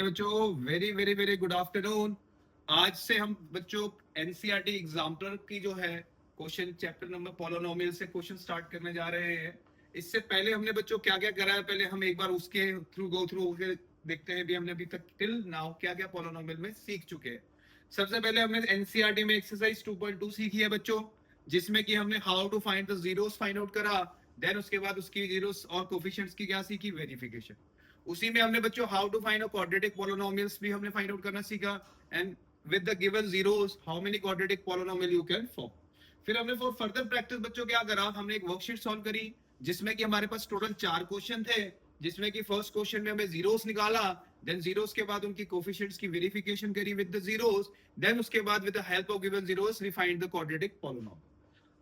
नमस्ते बच्चों, very very very good afternoon. आज से हम बच्चों एनसीईआरटी एग्जाम्पलर की जो है क्वेश्चन चैप्टर नंबर पॉलिनोमियल से क्वेश्चन स्टार्ट करने जा रहे हैं। इससे पहले हमने बच्चों क्या क्या करा है, पहले हम एक बार उसके थ्रू गो थ्रू होकर देखते हैं भी हमने अभी तक टिल नाउ क्या क्या पॉलिनोमियल में सीख चुके हैं। सबसे पहले हमने एनसीईआरटी में एक्सरसाइज 2.2 सीखी है बच्चों, जिसमें कि हमने how to find the zeros find out करा। देन उसके बाद उसकी जीरोस और कोफिशिएंट्स की क्या सीखी, वेरिफिकेशन। उसी में हमने बच्चों how to find a quadratic polynomials भी हमने फाइंड आउट करना सीखा। And with the given zeros how many quadratic polynomial you can form. फिर हमने फॉर फर्दर प्रैक्टिस बच्चों क्या करा, हमने एक वर्कशीट सॉल्व करी जिसमें कि हमारे पास टोटल 4 क्वेश्चन थे, जिसमें कि फर्स्ट क्वेश्चन में हमें जीरोस निकाला। देन जीरोस के बाद उनकी कोफिशिएंट्स की वेरिफिकेशन करी विद द जीरोस। देन उसके बाद with the help of given zeros we find the quadratic polynomial.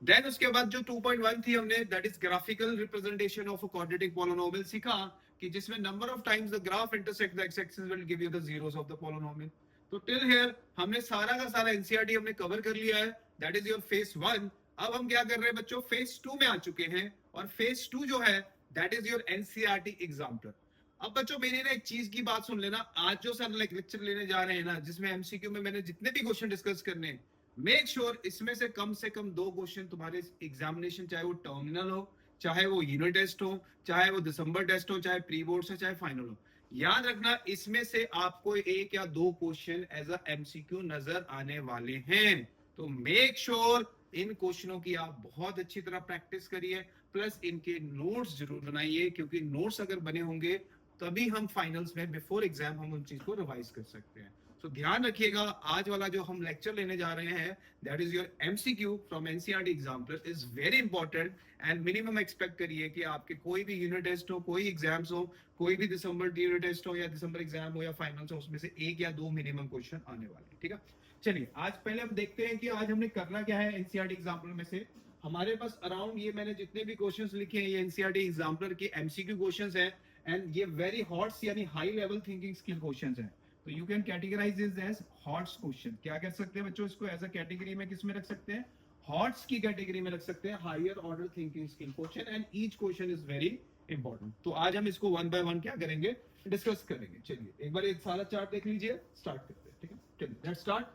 Then उसके बाद जो 2.1 थी हमने that is graphical representation of a quadratic polynomial सीखा, कि जिसमें number of times the graph intersect the x axis will give you the zeros of the polynomial. तो till here हमने सारा का सारा एनसीईआरटी हमने कवर कर लिया है, दैट इज योर फेज 1। अब हम क्या कर रहे हैं बच्चों, फेज 2 में आ चुके हैं, और फेज 2 जो है that is your NCERT exemplar. अब बच्चों मेरी ना एक चीज की बात सुन लेना, आज जो सर लेक्चर लेने जा रहे हैं ना, जिसमें एमसीक्यू में मैंने जितने भी क्वेश्चन डिस्कस करने हैं, मेक श्योर इसमें से कम 2 क्वेश्चन तुम्हारे एग्जामिनेशन, चाहे वो टर्मिनल हो, चाहे वो यूनिट टेस्ट हो, चाहे वो दिसंबर टेस्ट हो, चाहे प्री बोर्ड हो, चाहे फाइनल हो, याद रखना इसमें से आपको 1 या 2 क्वेश्चन एज अ एमसीक्यू नजर आने वाले हैं। तो मेक श्योर इन क्वेश्चनों की आप बहुत अच्छी तरह प्रैक्टिस करिए, प्लस इनके नोट्स जरूर बनाइए, क्योंकि नोट्स अगर बने होंगे तभी हम फाइनल्स में बिफोर एग्जाम हम उन चीज को रिवाइज कर सकते हैं। तो ध्यान रखिएगा, आज वाला जो हम लेक्चर लेने जा रहे हैं that is your MCQ from NCERT exemplar is very important. And minimum expect करिए कि आपके कोई भी यूनिट टेस्ट हो, कोई एग्जाम्स हो, कोई भी दिसंबर यूनिट टेस्ट हो या दिसंबर एग्जाम हो या फाइनल्स हो, उसमें से 1 या 2 मिनिमम क्वेश्चन आने वाले हैं। ठीक है, चलिए आज पहले हम देखते हैं कि आज हमने करना क्या है। एनसीईआरटी एग्जाम्पलर में से हमारे पास अराउंड ये मैंने जितने भी क्वेश्चंस लिखे हैं ये एनसीईआरटी एग्जाम्पलर के एमसीक्यू क्वेश्चंस हैं, एंड ये वेरी हॉट्स यानी high level thinking skill questions हैं। तो you can categorise this as HOTS question. क्या कह सकते हैं बच्चों, इसको एज अ कैटेगरी में किस में रख सकते हैं, हॉट्स की कैटेगरी में रख सकते हैं, higher order thinking skill question, and each question is very important. तो आज हम इसको 1 बाय 1 क्या करेंगे, डिस्कस करेंगे। चलिए एक बार एक सारा चार्ट देख लीजिए, स्टार्ट करते हैं। ठीक है, चलिए लेट्स स्टार्ट।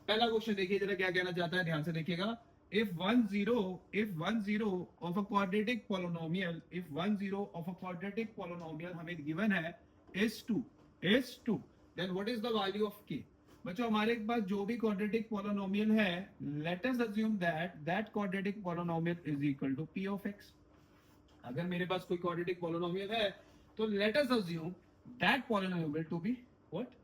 पहला क्वेश्चन देखिए जरा क्या कहना चाहता है, ध्यान से देखिएगा। if one zero of a quadratic polynomial हमें given है is 2, then what is the value of k। बच्चों हमारे पास जो भी quadratic polynomial है, let us assume that quadratic polynomial is equal to p of x। अगर मेरे पास कोई quadratic polynomial है तो let us assume that polynomial to be what,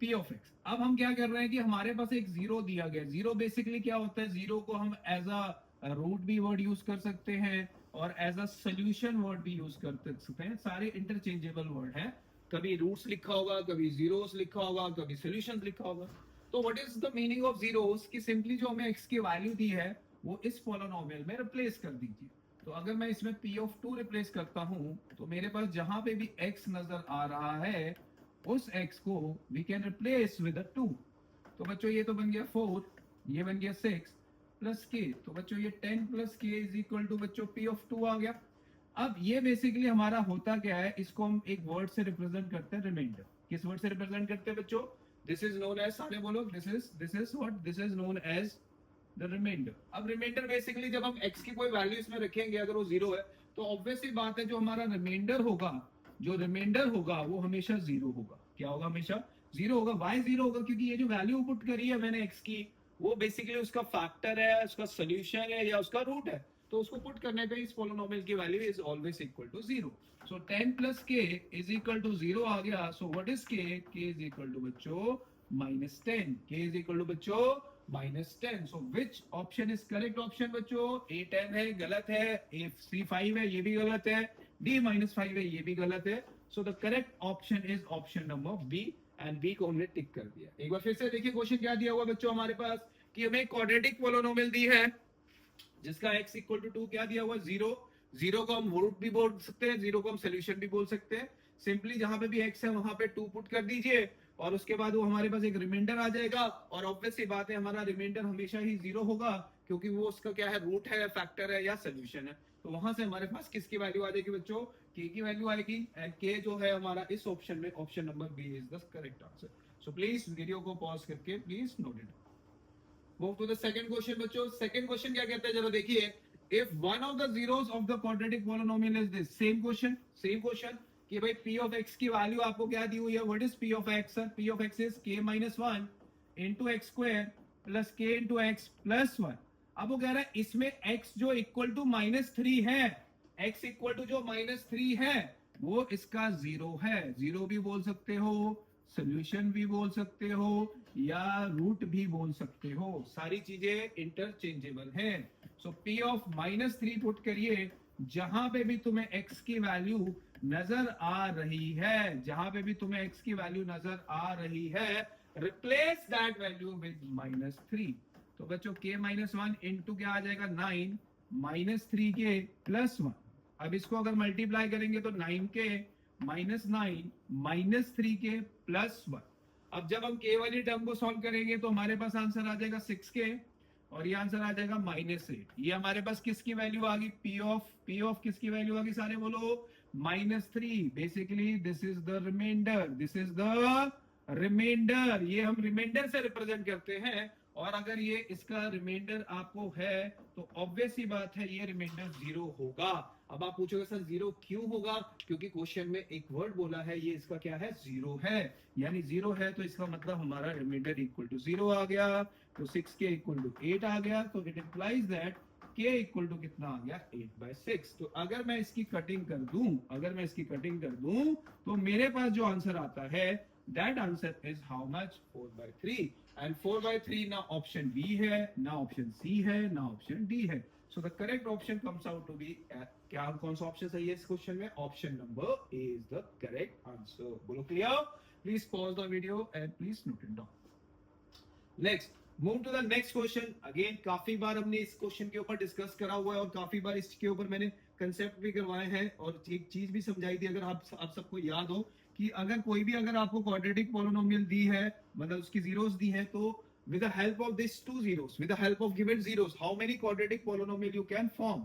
p of x। अब हम क्या कर रहे हैं कि हमारे पास एक जीरो दिया गया। जीरो बेसिकली क्या होता है, जीरो को हम एज अ रूट भी वर्ड यूज कर सकते हैं और एज अ सोल्यूशन वर्ड भी यूज कर सकते हैं, सारे इंटरचेंजेबल वर्ड है। कभी रूट्स लिखा होगा, कभी जीरोस लिखा होगा, कभी सोल्यूशंस लिखा होगा। तो what is the meaning of zeros, कि सिंपली जो हमें x की वैल्यू दी है वो इस पॉलिनोमियल में रिप्लेस कर दीजिए। तो अगर मैं इसमें p ऑफ 2 रिप्लेस करता हूं तो मेरे पास जहां पे भी x नजर आ रहा है उस x को we can replace with a 2। तो बच्चों ये तो बन गया 4, ये बन गया 6 प्लस k। तो बच्चों ये 10 plus k is equal to बच्चों p ऑफ 2 आ गया। अब ये बेसिकली हमारा होता क्या है, इसको हम एक वर्ड से रिप्रेजेंट करते हैं, रिमाइंडर। किस वर्ड से रिप्रेजेंट करते हैं बच्चों, दिस इज नोन एज, सारे बोलो, this is what, this is known as the remainder. अब रिमाइंडर बेसिकली जब हम x की कोई वैल्यू इसमें रखेंगे अगर वो जीरो है तो ऑब्वियसली बात है जो हमारा रिमाइंडर होगा, जो रिमाइंडर होगा वो हमेशा जीरो होगा। क्या होगा, हमेशा जीरो होगा। वाई जीरो होगा, क्योंकि ये जो वैल्यू पुट करी है मैंने x की वो बेसिकली उसका फैक्टर है, उसका सोल्यूशन है या उसका रूट है। तो उसको पुट करने पे इस पॉलिनोमियल की value is always equal to zero. So 10 plus k is equal to zero आ गया। So what is k is equal to बच्चों -10। k इज इक्वल टू बच्चों -10। So which option is correct option बच्चों, a 10 है, गलत है, a c 5 है, ये भी गलत है, d -5 है, ये भी गलत है। So the correct option is option number B, and B को हमने टिक कर दिया। एक बार फिर से देखिए क्वेश्चन क्या दिया हुआ बच्चों हमारे पास, कि हमें क्वाड्रेटिक पॉलिनोमियल दी है जिसका x इक्वल टू 2 क्या दिया हुआ, जीरो। जीरो को हम रूट भी बोल सकते हैं, जीरो को हम सोल्यूशन भी बोल सकते हैं। सिंपली जहां पे भी x है वहां पे 2 पुट कर दीजिए और उसके बाद वो हमारे पास एक रिमाइंडर आ जाएगा। और ऑब्वियस सी बात है हमारा रिमाइंडर हमेशा ही जीरो होगा, क्योंकि वो उसका क्या है, रूट है, फैक्टर है या सोल्यूशन है। तो वहां से हमारे पास किसकी वैल्यू आ जाएगी बच्चों, k की वैल्यू आएगी, एंड k जो है हमारा इस ऑप्शन में option number B is the correct answer. So please video को पॉज करके please note it. Move to the second question बच्चों। सेकंड क्वेश्चन क्या कहता है, जरा देखिए, if one of the zeros of the quadratic polynomial is this, same question कि भाई p ऑफ x की वैल्यू आपको क्या दी हुई है, what is p of x sir, p of x is k minus 1 into x square plus k into x plus 1। अब वो कह रहा है इसमें x जो इक्वल टू -3 है, x इक्वल टू जो -3 है वो इसका जीरो है, जीरो भी बोल सकते हो, सोल्यूशन भी बोल सकते हो, या रूट भी बोल सकते हो, सारी चीजें इंटरचेंजेबल हैं। सो p ऑफ -3 पुट करिए, जहां पे भी तुम्हें x की वैल्यू नजर आ रही है, जहां पे भी तुम्हें x की वैल्यू नजर आ रही है, रिप्लेस दैट वैल्यू विद -3। तो बच्चों k -1 इंटू क्या आ जाएगा 9 -3k +1। अब इसको अगर मल्टीप्लाई करेंगे तो 9k -9 -3k +1। अब जब हम k वाली टर्म को सॉल्व करेंगे तो हमारे पास आंसर आ जाएगा 6k, और ये आंसर आ जाएगा -8। ये हमारे पास किसकी वैल्यू आ गई, p ऑफ किसकी वैल्यू आ गई, सारे बोलो -3। Basically this is the remainder, this is the remainder, ये हम रिमाइंडर से रिप्रेजेंट करते हैं। और अगर ये इसका रिमाइंडर आपको है तो ऑब्वियस ही बात है ये रिमाइंडर 0 होगा। अब आप पूछोगे सर 0 क्यों होगा, क्योंकि क्वेश्चन में एक वर्ड बोला है, ये इसका क्या है, 0 है, यानी 0 है तो इसका मतलब हमारा रिमाइंडर इक्वल टू 0 आ गया। तो 6k इक्वल टू 8 आ गया, तो it implies that k equal to कितना आ गया 8/6। तो अगर मैं इसकी कटिंग कर दूं, तो मेरे पास जो आंसर आता है that answer is how much, 4/3। and 4/3 ना ऑप्शन B है, ना ऑप्शन C है, ना ऑप्शन D है। so the correct option comes out to be क्या, कौन सा ऑप्शन सही है इस क्वेश्चन में, option number A is the correct answer। बोलो clear, please pause the video and please note it down. Next, move to the next question. Again काफी बार हमने इस क्वेश्चन के ऊपर डिस्कस करा हुआ है और काफी बार इसके ऊपर मैंने कंसेप्ट भी करवाए हैं और एक चीज भी समझाई थी, अगर आप सबको याद हो कि अगर कोई भी अगर आपको क्वाड्रेटिक पोलिनोमियल दी है, मतलब उसकी जीरोस दी है, तो with the help of these two zeros, with the help of given zeros, how many quadratic polynomial you can form।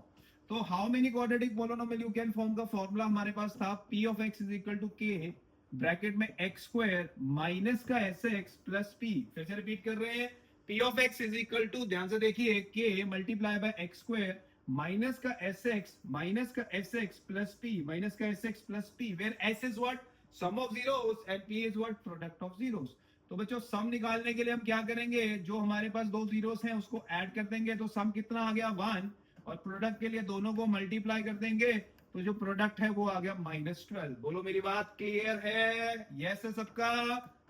तो how many quadratic polynomial you can form का फॉर्मूला हमारे पास था p of x is equal to k bracket में x square minus का sx plus p। फिर से repeat कर रहे हैं, p of x is equal to, ध्यान से देखिए, k multiply by x square minus का sx प्लस p, माइनस का sx plus p, where s is what, sum of zeros and p is what, product of zeros। तो बच्चों सम निकालने के लिए हम क्या करेंगे, जो हमारे पास दो जीरोस हैं उसको ऐड कर देंगे, तो सम कितना आ गया 1, और प्रोडक्ट के लिए दोनों को मल्टीप्लाई कर देंगे, तो जो प्रोडक्ट है वो आ गया -12। बोलो मेरी बात क्लियर है, यस है सबका।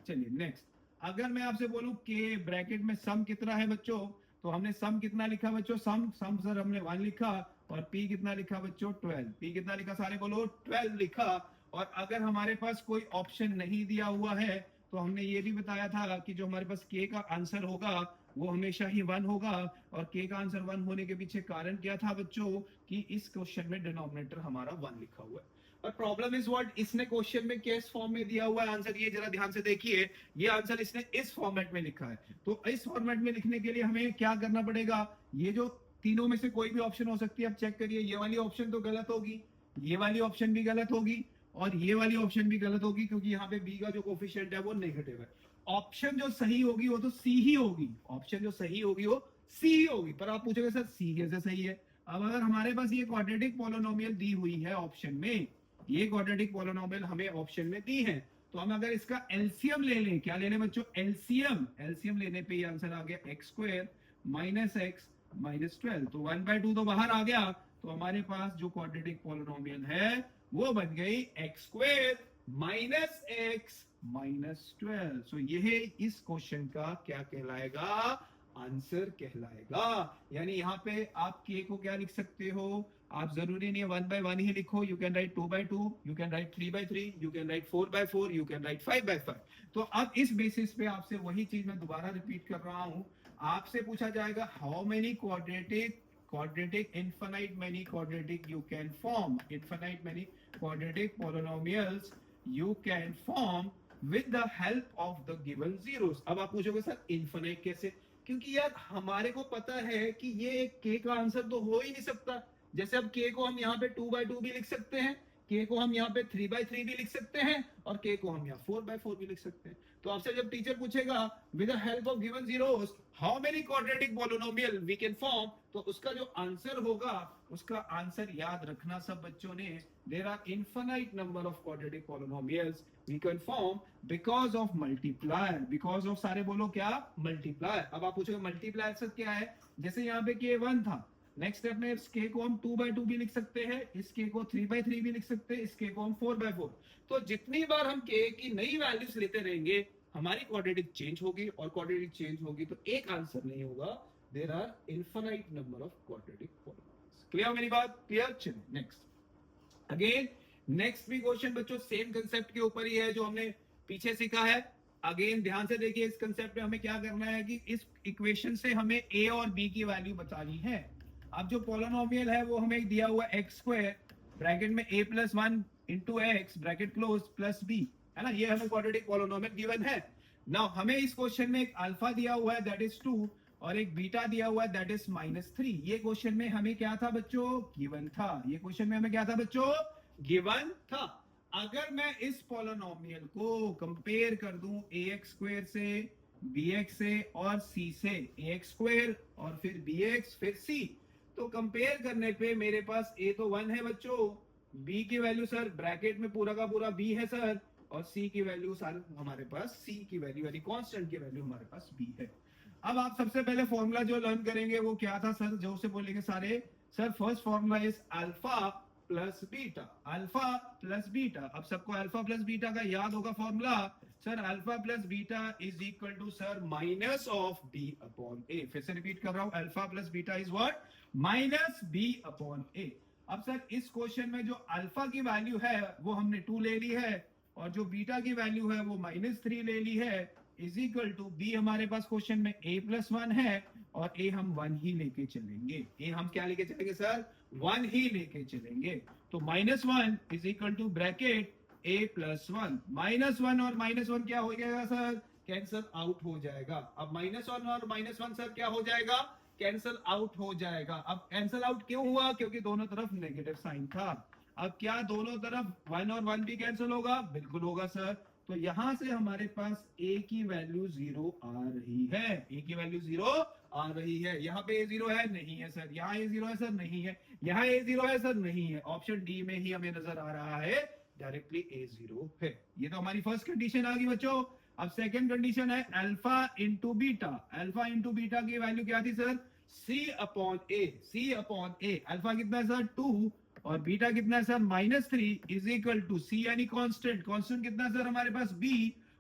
चलिए नेक्स्ट, अगर मैं आपसे बोलूं कि ब्रैकेट में सम कितना है बच्चों, तो हमने सम कितना लिखा बच्चों, सम सर हमने 1 लिखा, और p कितना लिखा बच्चों 12, p कितना लिखा, सारे बोलो 12 लिखा। और अगर हमारे पास कोई ऑप्शन नहीं दिया हुआ है तो हमने ये भी बताया था कि जो हमारे पास k का आंसर होगा वो हमेशा ही 1 होगा, और k का आंसर 1 होने के पीछे कारण क्या था बच्चों, कि इस क्वेश्चन में डिनोमिनेटर हमारा 1 लिखा हुआ है। पर प्रॉब्लम इज व्हाट, इसने क्वेश्चन में किस फॉर्म में दिया हुआ है आंसर, ये जरा ध्यान से देखिए, ये आंसर इसने इस फॉर्मेट में लिखा है। तो इस फॉर्मेट में लिखने के लिए हमें क्या करना पड़ेगा, ये जो तीनों में से कोई भी ऑप्शन हो सकती है, अब चेक करिए, ये वाली ऑप्शन तो गलत होगी, ये वाली ऑप्शन भी गलत होगी, और ये वाली ऑप्शन भी गलत होगी, क्योंकि यहाँ पे b का जो कोफिशिएंट है वो नेगेटिव है। ऑप्शन जो सही होगी वो तो c ही होगी, ऑप्शन जो सही होगी वो c ही होगी। पर आप पूछोगे सर c कैसे सही है। अब अगर हमारे पास ये क्वाड्रेटिक पोलिनोमियल दी हुई है ऑप्शन में, ये क्वाड्रेटिक पोलिनोमियल हमें ऑप्शन में दी है, तो हम अगर इसका एलसीएम ले लें, क्या ले लें बच्चों, एलसीएम लेने पे ये आंसर आ गया x square minus x minus 12, तो 1/2 तो बाहर आ गया, तो हमारे पास जो क्वाड्रेटिक पोलिनोमियल है वो बन गई x square minus x minus 12। सो ये इस क्वेश्चन का क्या कहलाएगा, आंसर कहलाएगा। यानी यहाँ पे आप k को क्या लिख सकते हो, आप जरूरी नहीं है 1/1 ही लिखो, you can right 2/2, you can right 3/3, you can right 4/4, you can right 5/5। तो अब इस बेसिस पे आपसे वही चीज मैं दोबारा रिपीट कर रहा हूं, आपसे पूछा जाएगा how many quadratic infinite many quadratic you can form, infinite many quadratic polynomials you can form with the help of the given zeros। अब आप पूछोगे सर infinite कैसे, क्योंकि यार हमारे को पता है कि ये k का आंसर तो हो ही नहीं सकता, जैसे अब k को हम यहाँ पे 2/2 भी लिख सकते हैं, k को हम यहाँ पे 3/3 भी लिख सकते हैं, और k को हम यहाँ 4/4 भी लिख सकते हैं। तो आपसे जब टीचर पूछेगा with the help of given zeros how many quadratic polynomial we can form, तो उसका जो आंसर होगा उसका आंसर याद रखना सब बच्चों ने, there are infinite number of quadratic polynomials we can form because of multiplier, because of सारे बोलो क्या, मल्टीप्लायर। अब आप पूछोगे मल्टीप्लायर से क्या है, जैसे यहाँ पे k1 था, नेक्स्ट स्टेप में इस k को हम 2/2 भी लिख सकते हैं, इस k को 3/3 भी लिख सकते हैं, इस k को हम 4/4। तो जितनी बार हम k की नई वैल्यूज लेते रहेंगे हमारी क्वाड्रेटिक चेंज होगी, और क्वाड्रेटिक चेंज होगी तो एक आंसर नहीं होगा, there are infinite number of quadratic polynomials. Clear मेरी बात, क्लियर। चलिए नेक्स्ट, अगेन नेक्स्ट भी क्वेश्चन बच्चों सेम कंसेप्ट के ऊपर ही है जो हमने पीछे सीखा है। अगेन ध्यान से देखिए, इस कंसेप्ट में हमें क्या करना है कि इस इक्वेशन से हमें a और b की वैल्यू बतानी है। अब जो पॉलिनोमियल है वो हमें दिया हुआ x स्क्वायर ब्रैकेट में a plus 1 into x bracket close plus b, है ना, ये हमें क्वाड्रेटिक पॉलिनोमियल गिवन है। नाउ हमें इस क्वेश्चन में एक अल्फा दिया हुआ है दैट इज 2 और एक बीटा दिया हुआ है दैट इज -3। ये क्वेश्चन में हमें क्या था बच्चों, गिवन था। ये क्वेश्चन में हमें क्या था बच्चों, गिवन था। अगर मैं इस पॉलिनोमियल को कंपेयर कर दूं ax स्क्वायर से, bx से और c से, ax स्क्वायर और फिर bx फिर c, तो कंपेयर करने पे मेरे पास a तो 1 है बच्चों, b की वैल्यू सर ब्रैकेट में पूरा का पूरा b है सर, और c की वैल्यू सर हमारे पास c की वैल्यू यानी कांस्टेंट की वैल्यू हमारे पास b है। अब आप सबसे पहले फॉर्मूला जो लर्न करेंगे वो क्या था सर, जो से बोलेंगे सारे sir, first formula is alpha plus beta, alpha plus beta. अब सबको अल्फा प्लस बीटा का याद होगा formula, sir alpha plus beta is equal to sir minus of b upon a. फिर से रिपीट कर रहा हूं, alpha plus beta is what, minus B upon a. अब सर इस क्वेश्चन में जो अल्फा की वैल्यू है वो हमने 2 ले ली है, और जो बीटा की वैल्यू है वो -3 ले ली है, इज इक्वल टू बी हमारे पास क्वेश्चन में a प्लस 1 है और a हम 1 ही लेके चलेंगे। a हम क्या लेके चलेंगे सर, 1 ही लेके चलेंगे। तो -1 is equal to bracket a plus 1, -1 और -1 क्या हो जाएगा सर, कैंसल आउट हो जाएगा। अब -1 और -1 सर क्या हो जाएगा, कैंसल आउट हो जाएगा। अब कैंसल आउट क्यों हुआ, क्योंकि दोनों तरफ नेगेटिव साइन था। अब क्या दोनों तरफ 1 और 1 भी कैंसिल होगा, बिल्कुल होगा सर। तो यहां से हमारे पास a की वैल्यू 0 आ रही है, a की वैल्यू 0 आ रही है। यहाँ पे a 0 है, नहीं है सर। यहाँ a 0 है सर, नहीं है। यहाँ a 0 है सर, नहीं है। ऑप्शन डी में ही हमें नजर आ रहा है डायरेक्टली a 0 है। ये तो हमारी फर्स्ट कंडीशन आ गई बच्चों। अब सेकंड कंडीशन है alpha into beta. Alpha into beta की वैल्यू क्या थी sir, c upon a, c upon a। Alpha कितना है सर 2 और बीटा कितना है sir -3 is equal to c यानी कांस्टेंट। कांस्टेंट कितना है सर हमारे पास b,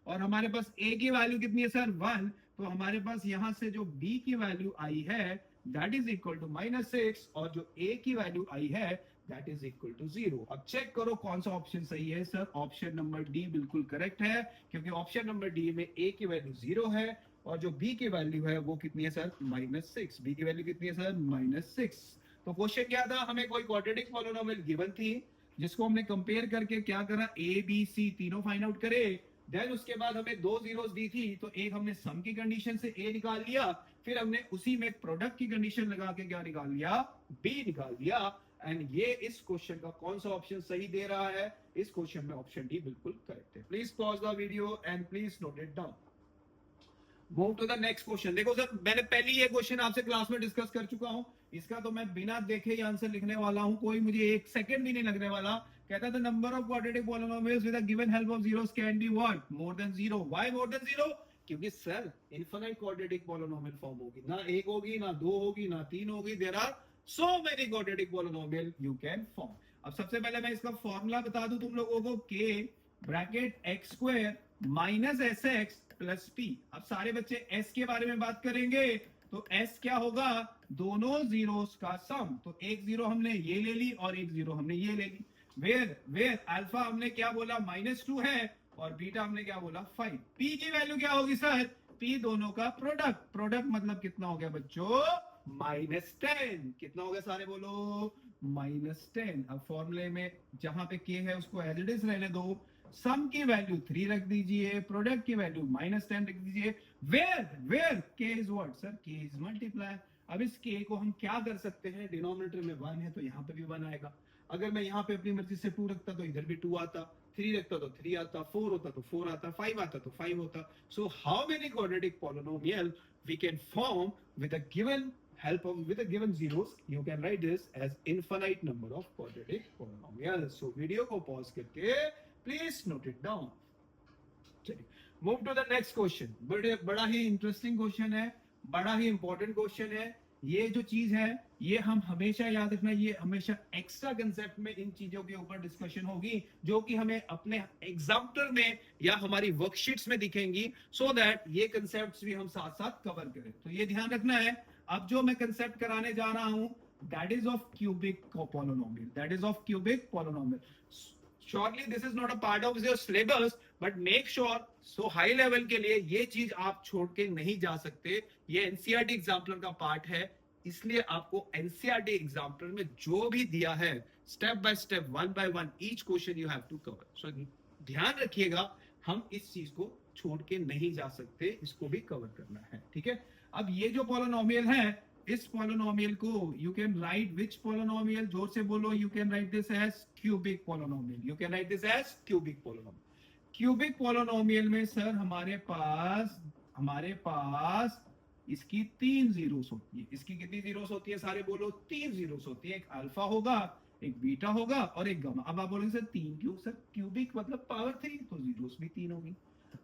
और हमारे पास a की वैल्यू कितनी है सर 1। तो हमारे पास यहां से जो b की वैल्यू आई है दैट इज इक्वल टू -6, और जो a की वैल्यू आई है दैट इज इक्वल टू 0। अब चेक करो कौन सा ऑप्शन सही है सर, ऑप्शन नंबर डी बिल्कुल करेक्ट है, क्योंकि ऑप्शन नंबर डी में a की वैल्यू 0 है और जो b की वैल्यू है वो कितनी है सर -6। b की वैल्यू कितनी है सर -6। तो क्वेश्चन क्या था, हमें कोई क्वाड्रेटिक पॉलिनोमियल गिवन थी जिसको हमने कंपेयर करके क्या करा, a b c तीनों फाइंड आउट करे। देन उसके बाद हमें 2 जीरोस दी थी, तो एक हमने सम की कंडीशन से a निकाल लिया, फिर हमने उसी में प्रोडक्ट की कंडीशन लगा के क्या निकाल लिया, b निकाल लिया। एंड ये इस क्वेश्चन का कौन सा ऑप्शन सही दे रहा है, इस क्वेश्चन में ऑप्शन डी बिल्कुल करेक्ट है। Please pause the video and please note it down. Move to the next question. देखो सर, मैंने पहले ये क्वेश्चन आपसे क्लास में डिस्कस कर चुका हूं, इसका तो मैं बिना देखे ही आंसर लिखने वाला हूं, कोई मुझे एक सेकंड भी नहीं लगने वाला। कहता था number of quadratic polynomials with the given help of zeros can be what, more than 0। Why more than 0, क्योंकि sir infinite quadratic polynomial form होगी, ना 1 होगी, ना 2 होगी, ना 3 होगी, there are so many quadratic polynomial you can form. अब सबसे पहले मैं इसका फॉर्मूला बता दूं तुम लोगों को, k bracket x square minus sx plus p। अब सारे बच्चे s के बारे में बात करेंगे, तो s क्या होगा, दोनों जीरोस का सम। तो एक जीरो हमने ये ले ली और एक जीरो हमने ये ले ली। वेयर अल्फा हमने क्या बोला -2 है और बीटा हमने क्या बोला 5। p की वैल्यू क्या होगी सर, p दोनों का प्रोडक्ट। प्रोडक्ट मतलब कितना हो गया बच्चों, -10। कितना हो गया सारे बोलो, -10। अब फॉर्मूले में जहां पे k है उसको एज इट इज रहने दो, सम की वैल्यू 3 रख दीजिए, प्रोडक्ट की वैल्यू -10 रख दीजिए। Where k is what sir, k is multiply. अब इस k को हम क्या कर सकते हैं, डिनोमिनेटर में 1 है तो यहाँ पे भी 1 आएगा, अगर मैं यहाँ पे अपनी मर्जी से 2 रखता तो इधर भी 2 आता, 3 रखता तो 3 आता, 4 होता तो 4 आता, 5 आता तो 5 होता. So how many quadratic polynomial we can form with a given with a given zeros? You can write this as infinite number of quadratic polynomials. So video को pause करके please note it down. चलिए move to the next question. बड़ा ही interesting question है, बड़ा ही important question है. ये जो चीज है ये हम हमेशा याद रखना, ये हमेशा एक्स्ट्रा कंसेप्ट में इन चीजों के ऊपर डिस्कशन होगी जो कि हमें अपने एग्जाम्पलर में या हमारी वर्कशीट्स में दिखेंगी, सो दैट ये कंसेप्ट्स भी हम साथ साथ कवर करें. तो ये ध्यान रखना है. अब जो मैं कंसेप्ट कराने जा रहा हूं that is of cubic polynomial, that is of cubic polynomial. Surely this is not a part of your syllabus, but make sure so high level के लिए ये चीज आप छोड़ के नहीं जा सकते. ये एनसीईआरटी एग्जाम्पलर का पार्ट है, इसलिए आपको एनसीईआरटी एग्जाम्पलर में जो भी दिया है step by step, one by one, each question you have to cover. So ध्यान रखिएगा, हम इस चीज को छोड़ के नहीं जा सकते, इसको भी कवर करना है. ठीक है. अब ये जो पॉलिनोमियल है, इस पॉलिनोमियल को you can write which polynomial, जोर से बोलो, you can write this as cubic polynomial. You can write this as cubic polynomial. Cubic polynomial में सर हमारे पास इसकी 3 जीरोस होती है. इसकी कितनी जीरोस होती है, सारे बोलो. 3 जीरोस होती है. एक अल्फा होगा, एक बीटा होगा और एक गामा. अब आप बोलोगे सर 3 क्यों, सर क्यूबिक मतलब पावर 3, तो जीरोस भी 3 होगी.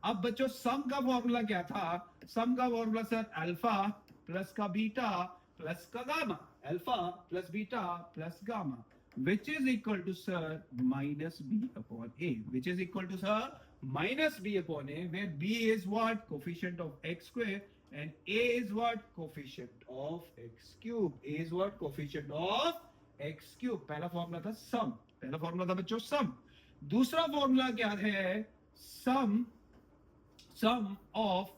अब बच्चों सम का फॉर्मूला क्या था, सम का फॉर्मूला सर अल्फा प्लस का बीटा प्लस का gamma, alpha plus beta plus gamma, which is equal to sir minus b upon a, which is equal to sir minus b upon a, where b is what, coefficient of x square, and a is what, coefficient of x cube. A is what, coefficient of x cube. पहला formula था सम, पहला formula था बच्चों सम. दूसरा formula क्या है, सम of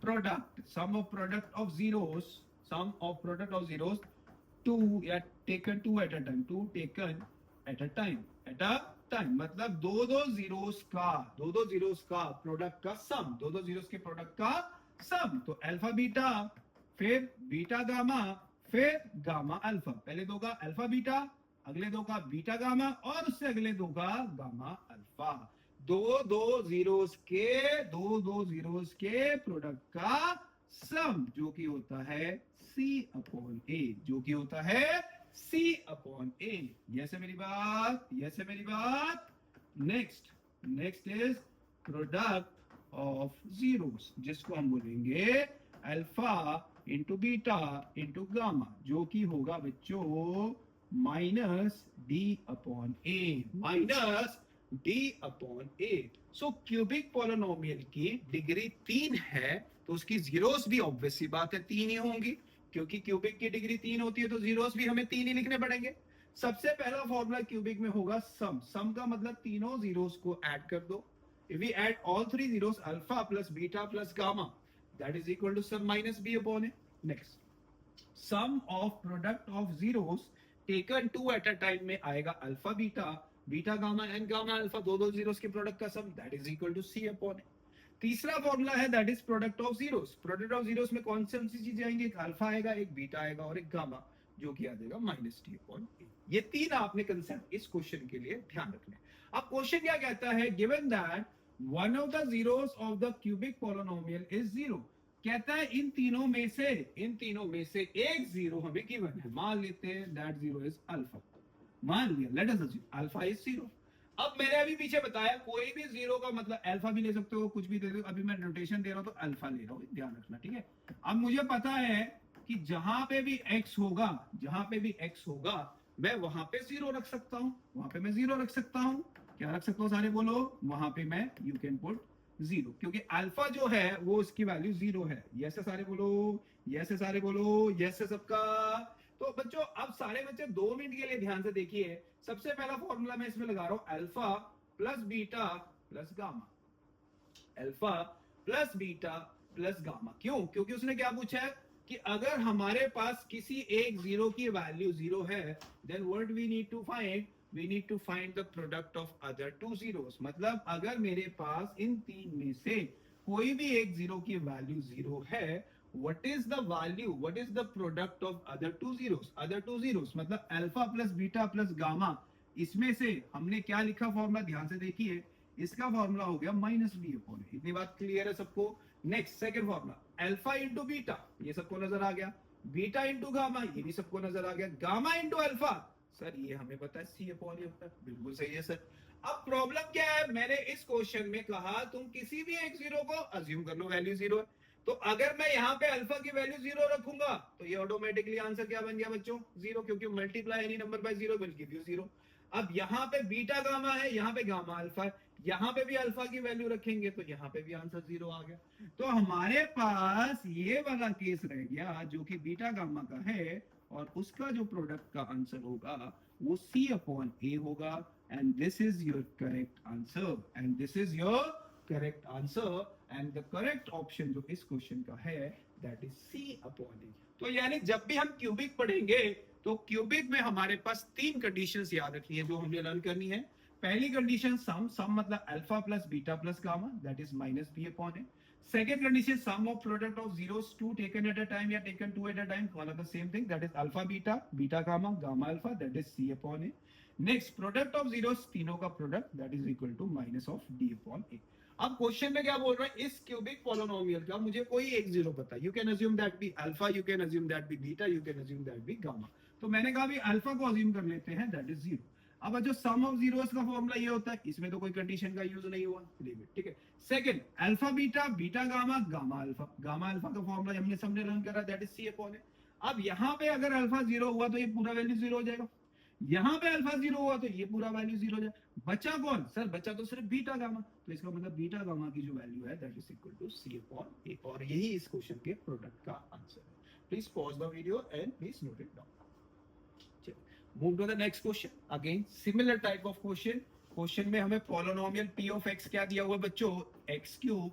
product of zeros, sum of product of zeros, two या taken two at a time, two taken at a time, मतलब दो जीरोस का प्रोडक्ट का सम, दो जीरोस के प्रोडक्ट का सम. तो अल्फा बीटा, फिर बीटा गामा, फिर गामा अल्फा. पहले दो का अल्फा बीटा, अगले दो का बीटा गामा और उससे अगले दो का गामा अल्फा. दो जीरोस के प्रोडक्ट का सम जो कि होता है C अपॉन A, जो कि होता है C अपॉन A. यस है मेरी बात. Next is product of zeros, जिसको हम बोलेंगे alpha into beta into gamma, जो कि होगा बच्चों minus D upon A. So cubic polynomial की डिग्री 3 है, तो उसकी जीरोस भी ऑब्वियस सी बात है 3 ही होंगी, क्योंकि क्यूबिक की डिग्री 3 होती है तो जीरोस भी हमें 3 ही लिखने पड़ेंगे. सबसे पहला फॉर्मूला क्यूबिक में होगा सम का मतलब तीनों जीरोस को ऐड कर दो. If we add all 3 zeros, alpha plus beta plus gamma, that is equal to sum minus B upon a. Next, sum of product of zeros taken 2 at a time में आएगा alpha beta gamma and gamma alpha, दो zeros के product का sum, that is equal to c upon a. तीसरा formula है that is product of zeros. Product of zeros में कौन सी चीजें आएंगी, एक अल्फा आएगा, एक बीटा आएगा और एक गामा, जो कि आ जाएगा माइनस टी अपॉन ए. ये तीन आपने कंसेप्ट इस क्वेश्चन के लिए ध्यान रखने. अब क्वेश्चन क्या कहता है, given that one of the zeros of the cubic polynomial is zero. कहता है इन तीनों में से एक जीरो हमें गिवन है. मान लेते हैं दैट जीरो इज अल्फा. मान लिया, let us assume alpha is zero. अब मैंने अभी पीछे बताया कोई भी जीरो का मतलब अल्फा भी ले सकते हो, कुछ भी दे दो. अभी मैं नोटेशन दे रहा हूं तो अल्फा ले रहा हूं, ध्यान रखना. ठीक है. अब मुझे पता है कि जहां पे भी x होगा मैं वहां पे जीरो रख सकता हूं, क्या रख सकता हूं, सारे बोलो. वहां पे मैं यू कैन पुट जीरो, क्योंकि अल्फा जो है वो उसकी वैल्यू जीरो है. यस है सारे बोलो, यस है सबका. तो बच्चों अब सारे बच्चे 2 मिनट के लिए ध्यान से देखिए. सबसे पहला फॉर्मूला मैं इसमें लगा रहा हूं alpha plus beta plus gamma. क्यों, क्योंकि उसने क्या पूछा है कि अगर हमारे पास किसी एक जीरो की वैल्यू जीरो है, then what we need to find the product of other 2 zeros. मतलब अगर मेरे पास इन तीन में से कोई भी एक जीरो की वैल्यू जीरो है, what is the value, what is the product of other two zeros, other two zeros मतलब alpha plus beta plus gamma, इसमें से हमने क्या लिखा फॉर्मूला, ध्यान से देखिए, इसका फॉर्मूला हो गया माइनस बी अपॉन ए। इतनी बात क्लियर है सबको? Next second formula, alpha into beta, ये सबको नजर आ गया, बीटा इंटू गामा, ये भी सबको नजर आ गया, गामा इंटू अल्फा, सर ये हमें पता है सी अपॉन ए होता है, बिल्कुल सही है सर। अब प्रॉब्लम क्या है, मैंने इस क्वेश्चन में कहा तुम किसी भी एक जीरो को अज्यूम कर लो वैल्यू जीरो है, तो अगर मैं यहाँ पे अल्फा की वैल्यू जीरो रखूंगा तो ये ऑटोमेटिकली आंसर क्या बन गया बच्चों, जीरो, क्योंकि multiply any number by zero will give you zero. अब यहाँ पे बीटा गामा है, यहाँ पे गामा अल्फा है, यहाँ पे भी अल्फा की वैल्यू रखेंगे तो यहाँ पे भी आंसर जीरो आ गया। तो हमारे पास ये वाला केस रह गया जो कि बीटा गामा का है, और उसका जो प्रोडक्ट का आंसर होगा वो सी अपॉन ए होगा, and this is your correct answer, and this is your correct answer, and the correct option जो इस क्वेश्चन का है दैट इज सी अपॉन ए। तो यानी जब भी हम क्यूबिक पढ़ेंगे तो क्यूबिक में हमारे पास तीन कंडीशंस याद रखनी है जो हमने लर्न करनी है। पहली कंडीशन सम, सम मतलब alpha plus beta plus gamma, that is minus B upon A. Second condition, sum of product of zeros two taken at a time या taken two at a time, one of the same thing, that is alpha beta, beta gamma, gamma alpha, that is c upon a. Next, product of zeros तीनों का product that is equal to minus of d upon a. अब question में क्या बोल रहा है, इस cubic polynomial का मुझे कोई एक जीरो पता है, you can assume that be alpha, you can assume that be beta, you can assume that be gamma. तो मैंने कहा भी अल्फा को अज्यूम कर लेते हैं, दैट इज जीरो। अब जो सम ऑफ जीरोस का फॉर्मूला ये होता है, इसमें तो कोई कंडीशन का यूज नहीं हुआ, ठीक है। Second, alpha beta, beta gamma, gamma alpha, gamma alpha का फॉर्मूला हमने सबने लर्न करा, that is C upon a. अब यहाँ पे अगर अल्फा जीरो हुआ तो ये पूरा वैल्यू जीरो हो जाएगा, यहाँ पे अल्फा जीरो हुआ तो ये पूरा वैल्यू जीरो हो जाएगा। बचा कौन सर, बचा तो सिर्फ बीटा गामा, तो इसका मतलब बीटा गामा की जो वैल्यू है that is equal to c upon a, और यही इस क्वेश्चन के प्रोडक्ट का आंसर है। Please pause the video and please note it down. Move to the next question. Again, similar type of question. Question में हमें polynomial p of x क्या दिया हुआ बच्चों, x cube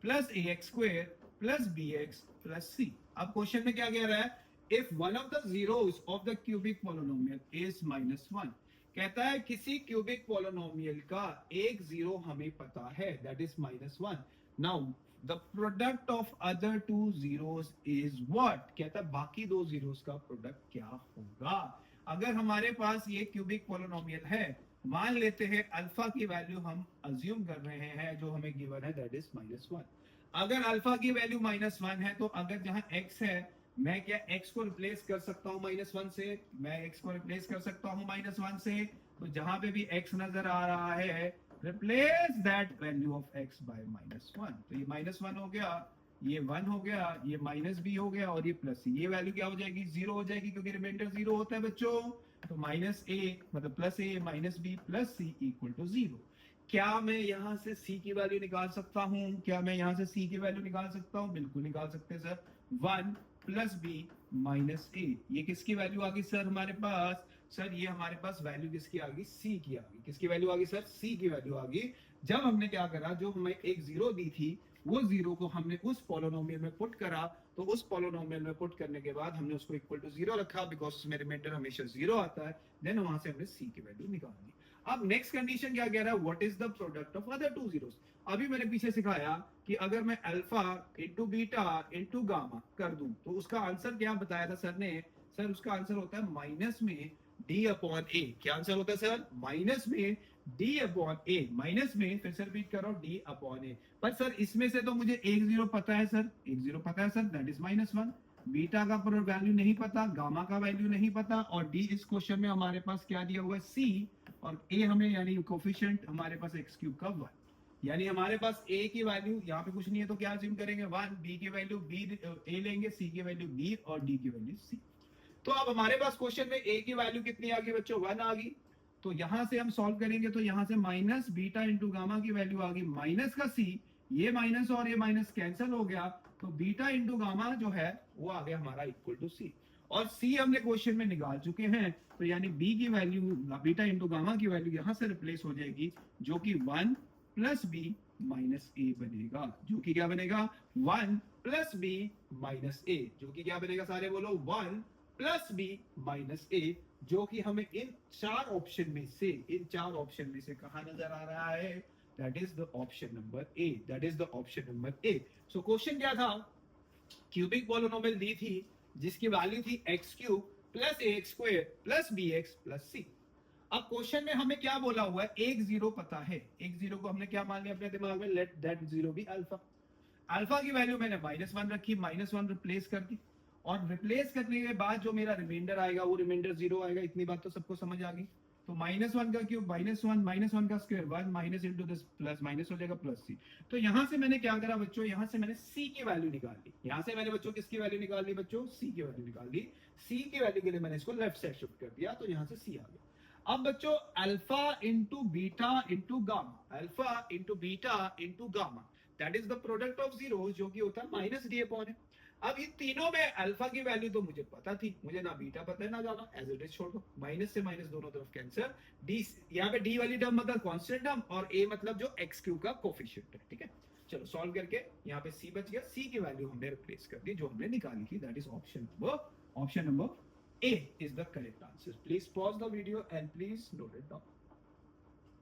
plus ax square plus bx plus c। अब question में क्या कह रहा है, if one of the zeros of the cubic polynomial is -1, कहता है किसी क्यूबिक पोलिनोमियल का एक जीरो हमें पता है, that is -1. Now the product of other two zeros is what, कहता है बाकी दो जीरोस का प्रोडक्ट क्या होगा। अगर हमारे पास ये क्यूबिक पोलिनोमियल है, मान लेते हैं अल्फा की वैल्यू हम अज्यूम कर रहे हैं जो हमें गिवन है दैट इज -1। अगर अल्फा की वैल्यू -1 है तो अगर जहां x है, मैं क्या x को रिप्लेस कर सकता हूं -1 से, मैं x को रिप्लेस कर सकता हूं -1 से, तो जहां पे भी x नजर आ रहा है replace that value of x by -1, तो ये -1 हो गया, ये 1 हो गया, ये माइनस बी हो गया, और ये प्लस सी, ये वैल्यू क्या हो जाएगी, जीरो हो जाएगी, क्योंकि रिमाइंडर जीरो होता है बच्चों। तो माइनस ए मतलब plus A minus B plus C equal to zero. क्या मैं यहां से सी की वैल्यू निकाल सकता हूं, क्या मैं यहां से सी की वैल्यू निकाल सकता हूं, बिल्कुल निकाल सकते हैं सर। 1 प्लस बी माइनस ए, ये किसकी वैल्यू आ गई सर हमारे पास, सर ये हमारे पास वैल्यू किसकी आ गई, सी की आ गई। किसकी वैल्यू आ गई सर, सी की वैल्यू आ गई। जब हमने क्या करा, जो हमें एक जीरो दी थी वो जीरो को हमने उस पोलिनोमियल में पुट करा, तो उस पोलिनोमियल में पुट करने के बाद हमने उसको इक्वल टू जीरो रखा, बिकॉज उसमें रिमाइंडर हमेशा जीरो आता है, देन वहां से हमने सी की वैल्यू निकाल दी। अब नेक्स्ट कंडीशन क्या कह रहा है, what is the product of other two zeros. अभी मैंने पीछे सिखाया कि अगर मैं alpha into beta into gamma कर दूं तो उसका आंसर क्या बताया था सर ने, सर उसका आंसर होता है माइनस में डी अपॉन ए। क्या आंसर होता है सर, माइनस में डी अपॉन ए, माइनस में, फिर से रिपीट करो, डी अपॉन ए। पर सर इसमें से तो मुझे एक जीरो पता है सर, एक जीरो पता है सर, दैट इज -1। बीटा का वैल्यू नहीं पता, गामा का वैल्यू नहीं पता, और डी इस क्वेश्चन में हमारे पास क्या दिया हुआ है, सी, और ए हमें यानी कोफिशिएंट हमारे पास x क्यूब का 1, यानी हमारे पास a की वैल्यू यहाँ पे कुछ नहीं है तो क्या अज्यूम करेंगे 1, b की वैल्यू b a लेंगे, c की वैल्यू b और d की वैल्यू c। तो अब हमारे पास क्वेश्चन में a की वैल्यू कितनी आ गई बच्चों, 1 आ गई। तो यहां से हम सॉल्व करेंगे तो यहां से माइनस बीटा इंटू गामा की वैल्यू आ गई माइनस का c, ये माइनस और ये माइनस कैंसिल हो गया, तो बीटा इंटू गामा जो है वो आ गया हमारा इक्वल टू c, और c हमने क्वेश्चन में निकाल चुके हैं, तो यानी b की वैल्यू बीटा इंटू गामा की वैल्यू यहां से रिप्लेस हो जाएगी, जो कि 1 प्लस b माइनस a बनेगा, जो कि क्या बनेगा 1 प्लस b माइनस a, जो कि क्या बनेगा सारे बोलो 1 प्लस b माइनस a, जो कि हमें इन चार ऑप्शन में से कहां नजर आ रहा है, that is the option number A, that is the option number A. So question क्या था, क्यूबिक पॉलिनोमियल दी थी जिसकी वैल्यू थी x cube plus a x square plus b x plus c. अब क्वेश्चन में हमें क्या बोला हुआ है, एक जीरो पता है, एक जीरो को हमने क्या मान लिया अपने दिमाग में, let that zero be alpha. Alpha की वैल्यू मैंने -1 रखी, -1 रिप्लेस कर दी, और रिप्लेस करने के बाद जो मेरा रिमाइंडर आएगा वो रिमाइंडर जीरो आएगा। इतनी बात तो सबको समझ आ गई। तो -1 का क्यूब -1 का square 1 minus into this plus minus हो जाएगा प्लस सी। तो यहां से मैंने क्या करा बच्चों, यहां से मैंने सी की वैल्यू निकाल ली। यहां से मैंने बच्चों किसकी वैल्यू निकाल ली, बच्चों सी की वैल्यू निकाल ली। सी की वैल्यू के लिए मैंने इसको लेफ्ट साइड शिफ्ट कर दिया, तो यहां से सी आ गया। अब बच्चों alpha into beta into gamma, alpha into beta into gamma, that is the product of zero, जो कि होता है माइनस डी अपॉन है। अब इन तीनों में अल्फा की वैल्यू तो मुझे पता थी, मुझे ना बीटा पता है ना गामा, एज इट इज छोड़ दो, माइनस से माइनस दोनों तरफ कैंसिल। डी यहाँ पे डी वाली टर्म मतलब कांस्टेंट टर्म, और ए मतलब जो एक्स क्यूब का कोफिशिएंट है, ठीक है। चलो सॉल्व करके यहाँ पे सी बच गया, सी की वैल्यू हमने रिप्लेस कर दी जो हमने निकाली थी, that is option number A is the correct answer. Please pause the video and please note it down.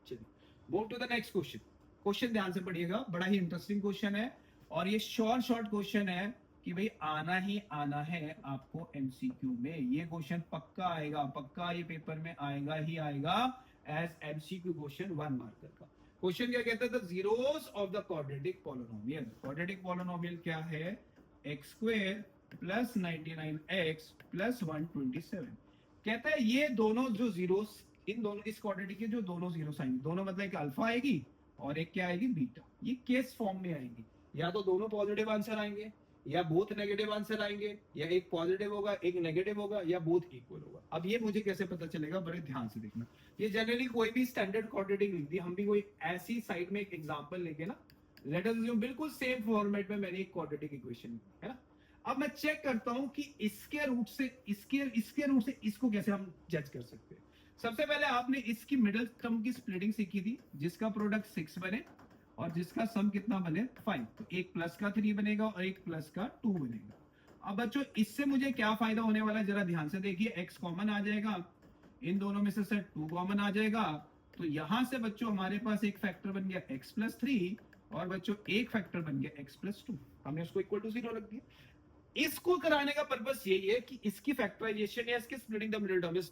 चलिए move to the next question. Question ध्यान से पढ़िएगा, बड़ा ही इंटरेस्टिंग क्वेश्चन है, और ये शॉर्ट क्वेश्चन है कि भाई आना ही आना है आपको एमसीक्यू में। ये क्वेश्चन पक्का आएगा, पक्का ये पेपर में आएगा ही आएगा एज एमसीक्यू क्वेश्चन 1 मार्कर का। क्वेश्चन क्या कहता है, the zeros of the quadratic polynomial. Quadratic polynomial क्या है, x square plus 99x plus 127। कहता है ये दोनों जो जीरोस, इन दोनों इस क्वाड्रेटिक के जो दोनों जीरोस आएंगे, दोनों मतलब एक अल्फा आएगी और एक क्या आएगी, बीटा। ये केस फॉर्म में आएंगी, या तो दोनों पॉजिटिव आंसर आएंगे, या बोथ नेगेटिव आंसर आएंगे, या एक पॉजिटिव होगा एक नेगेटिव होगा, या बोथ इक्वल होगा। अब ये मुझे कैसे पता चलेगा, बड़े ध्यान से देखना। ये जनरली कोई भी स्टैंडर्ड क्वाड्रेटिक लिख दी, हम भी कोई ऐसी साइड में एक एग्जांपल लेके ना, लेट अस अज्यूम बिल्कुल सेम फॉर्मेट में मैंने एक क्वाड्रेटिक इक्वेशन है ना, अब मैं चेक करता हूं कि इसके रूट से इसको कैसे हम जज कर सकते हैं। सबसे पहले आपने इसकी मिडिल टर्म की स्प्लिटिंग सीखी थी, जिसका प्रोडक्ट 6 बने और जिसका सम कितना बने 5। तो एक प्लस का 3 बनेगा और एक प्लस का 2 बनेगा। अब बच्चों इससे मुझे क्या फायदा होने वाला है, जरा ध्यान से देखिए। x कॉमन आ जाएगा, इन दोनों में से 2 कॉमन आ जाएगा, तो यहां से बच्चों हमारे पास एक फैक्टर बन गया x प्लस 3, और बच्चों एक फैक्टर बन गया x प्लस 2। हमने उसको इक्वल टू 0 रख दिया। इसको कराने का पर्पस यही है कि इसकी फैक्टराइजेशन या इसकी splitting the middle term is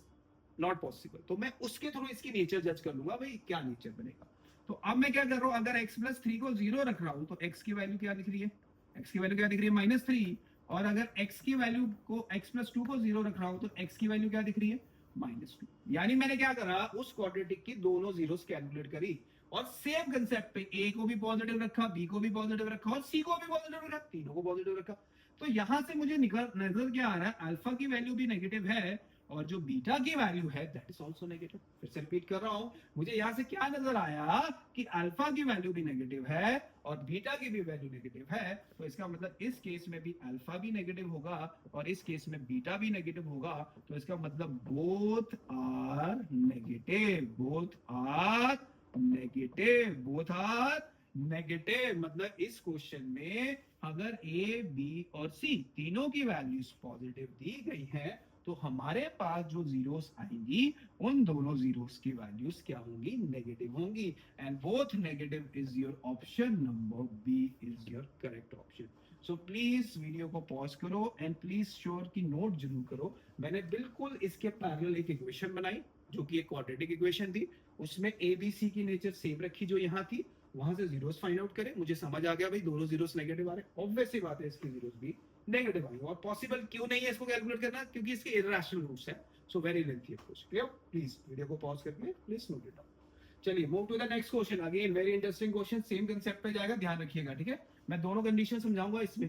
not possible, तो मैं उसके थ्रू इसकी नेचर जज कर लूंगा, भाई क्या नेचर बनेगा। तो अब मैं क्या कर रहा हूं, अगर x प्लस 3 को 0 रख रहा हूं तो x की वैल्यू क्या दिख रही है, x की वैल्यू क्या दिख रही है -3, और अगर x की वैल्यू को x प्लस 2 को 0 रख रहा हूं तो x की वैल्यू क्या दिख रही है -2। यानी मैंने क्या करा, उस क्वाड्रेटिक की दोनों जीरोस कैलकुलेट करी, और सेम कंसेप्ट पे a को भी पॉजिटिव रखा, b को भी पॉजिटिव रखा, और c को भी पॉजिटिव रखा, तीनों को पॉजिटिव रखा। तो यहां से मुझे नजर क्या आ रहा है, अल्फा की वैल्यू भी नेगेटिव है, और जो बीटा की वैल्यू है दैट इज आल्सो नेगेटिव। फिर से रिपीट कर रहा हूं, मुझे यहां से क्या नजर आया कि अल्फा की वैल्यू भी नेगेटिव है और बीटा की भी वैल्यू नेगेटिव है। तो इसका मतलब इस केस में भी अल्फा भी नेगेटिव होगा और इस केस में बीटा भी नेगेटिव होगा। तो इसका मतलब both are negative, both are negative, both are negative. मतलब इस क्वेश्चन में अगर ए बी और सी तीनों की वैल्यूज पॉजिटिव दी गई है, तो हमारे पास जो जीरोस आएंगी उन दोनों जीरोस की वैल्यूज क्या होंगी, नेगेटिव होंगी। And both negative is your option number B is your correct option. So please video को पॉज करो एंड प्लीज श्योर की नोट जरूर करो। मैंने बिल्कुल इसके पैरेलल एक इक्वेशन बनाई जो कि एक क्वाड्रेटिक इक्वेशन थी, उसमें ए बी सी की नेचर सेम रखी जो यहाँ थी, वहां से जीरोस फाइंड आउट करें। मुझे समझ आ गया भाई दोनों जीरोस नेगेटिव आ रहे, ऑब्वियस सी बात है इसकी जीरोस भी नेगेटिव आएंगे, और पॉसिबल क्यों नहीं है इसको कैलकुलेट करना, क्योंकि इसके इररेशनल रूट्स है। So very lengthy approach. Clear? Please video को पॉज करके प्लीज नोट इट डाउन। चलिए move to the next question. Again very interesting question, same concept पे जाएगा, ध्यान रखिएगा, ठीक है। मैं दोनों कंडीशन समझाऊंगा इसमें।